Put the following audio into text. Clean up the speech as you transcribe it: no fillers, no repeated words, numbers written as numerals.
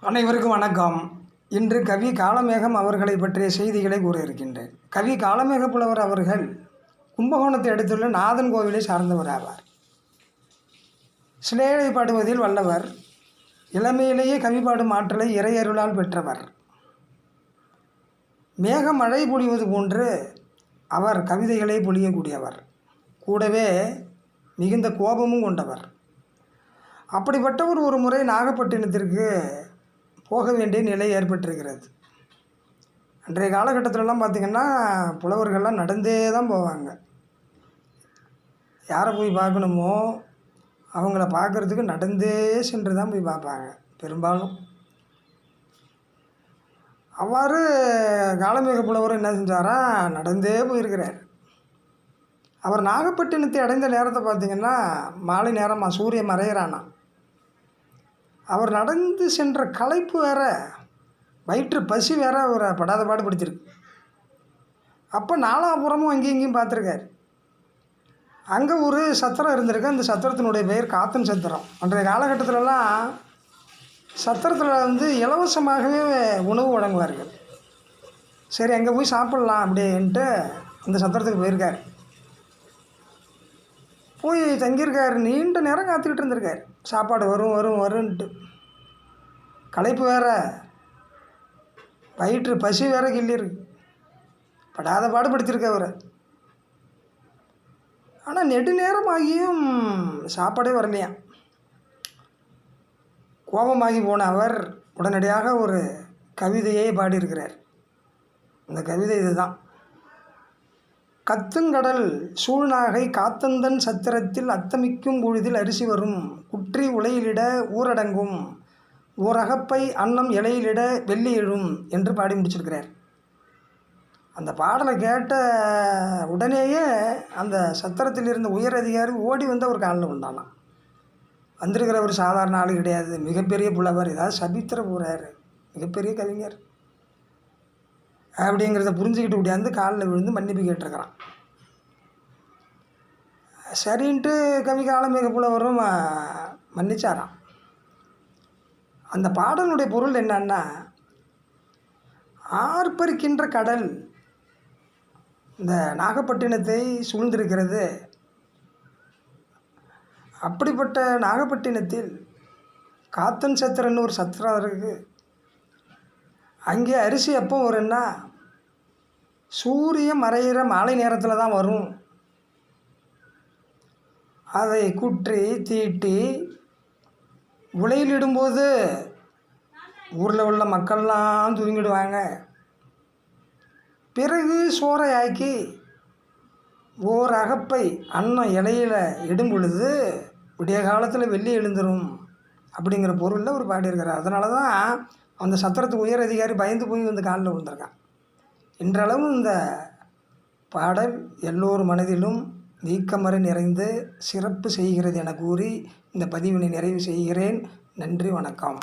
அனைவருக்கும் வணக்கம். இன்று கவி காளமேகம் அவர்களை பற்றிய செய்திகளை கூற இருக்கின்றேன். கவி காளமேக புலவர் அவர்கள் கும்பகோணத்தை அடுத்துள்ள நாதன் கோவிலை சார்ந்தவர் ஆவார். சிலேடை பாடுவதில் வல்லவர். இளமையிலேயே கவி பாடும் ஆற்றலை இறையருளால் பெற்றவர். மேக மழை பொழிவது போன்று அவர் கவிதைகளை பொழியக்கூடியவர். கூடவே மிகுந்த கோபமும் கொண்டவர். அப்படிப்பட்டவர் ஒரு முறை நாகப்பட்டினத்திற்கு போக வேண்டிய நிலை ஏற்பட்டிருக்கிறது. அன்றைய காலகட்டத்திலலாம் பார்த்திங்கன்னா புலவர்கள்லாம் நடந்தே தான் போவாங்க. யாரை போய் பார்க்கணுமோ அவங்கள பார்க்குறதுக்கு நடந்தே சென்று தான் போய் பார்ப்பாங்க பெரும்பாலும். அவ்வாறு காளமேக புலவர் என்ன செஞ்சாரா, நடந்தே போயிருக்கிறார். அவர் நாகப்பட்டினத்தை அடைந்த நேரத்தை பார்த்திங்கன்னா மாலை நேரமாக சூரியன் மறையிறானா. அவர் நடந்து சென்ற களைப்பு வேற, வயிற்று பசி வேற அவரை படாத பாடுபடுத்திருக்கு. அப்போ நாலாபுரமும் அங்கேயும் இங்கேயும் பார்த்துருக்காரு. அங்கே ஒரு சத்திரம் இருந்திருக்கு. அந்த சத்திரத்தினுடைய பெயர் காத்தன் சத்திரம். அன்றைய காலகட்டத்திலலாம் சத்திரத்தில் இலவசமாகவே உணவு வழங்குவார்கள். சரி, அங்கே போய் சாப்பிட்லாம் அப்படின்ட்டு அந்த சத்திரத்துக்கு போயிருக்கார். போய் தங்கியிருக்கார். நீண்ட நேரம் காத்துக்கிட்டு இருந்திருக்கார். சாப்பாடு வரும்ன்ட்டு. களைப்பு வேற, வயிற்று பசி வேற கிள்ளிருக்கு. படாத பாடுபடுத்தியிருக்க அவரை. ஆனால் நெடுநேரம் ஆகியும் சாப்பாடே வரலையாம். கோபமாகி போன அவர் உடனடியாக ஒரு கவிதையை பாடியிருக்கிறார். அந்த கவிதை இதுதான். கத்துங்கடல் சூழ்நாகை காத்தந்தன் சத்திரத்தில் அத்தமிக்கும் பொழுதில் அரிசி வரும், குற்றி உலையிலிட ஊரடங்கும், ஓரகப்பை அன்னம் இலையிலிட வெள்ளி எழும் என்று பாடி முடிச்சிருக்கிறார். அந்த பாடலை கேட்ட உடனேயே அந்த சத்திரத்தில் இருந்த உயர் அதிகாரி ஓடி வந்து அவர் காலில் விழுந்தானாம். வந்திருக்கிற ஒரு சாதாரண ஆள் கிடையாது, மிகப்பெரிய புலவர், ஏதாவது சபித்திர போகிறார், மிகப்பெரிய கவிஞர் அப்படிங்கிறத புரிஞ்சுக்கிட்டு கூட்டியாந்து காலில் விழுந்து மன்னிப்பு கேட்டிருக்கிறான். சரின்ட்டு கவி காளமேக புலவரும் மன்னிச்சாராம். அந்த பாடலுடைய பொருள் என்னன்னா, ஆர்ப்பரிக்கின்ற கடல் இந்த நாகப்பட்டினத்தை சூழ்ந்திருக்கிறது. அப்படிப்பட்ட நாகப்பட்டினத்தில் காத்தன் சத்திரன்னு ஒரு சத்திரம் இருக்குது. அங்கே அரிசி எப்போ வரும்னா சூரியன் மறையிற மாலை நேரத்தில் தான் வரும். அதை குற்றி தீட்டி உலையிலிடும்போது ஊரில் உள்ள மக்கள்லாம் தூங்கிடுவாங்க. பிறகு சோறை ஆக்கி ஓர் அகப்பை அன்னம் இலையில் இடும் பொழுது விடிய காலத்தில் வெள்ளி எழுந்துடும் அப்படிங்கிற பொருளில் ஒரு பாடியிருக்கிறார். அதனால தான் அந்த சத்திரத்துக்கு உயர் அதிகாரி பயந்து போய் வந்து காலில் விழுந்திருக்கான். இன்றளவும் இந்த பாடல் எல்லோர் மனதிலும் நீக்கமறை நிறைந்து சிறப்பு செய்கிறது என கூறி இந்த பதிவினை நிறைவு செய்கிறேன். நன்றி, வணக்கம்.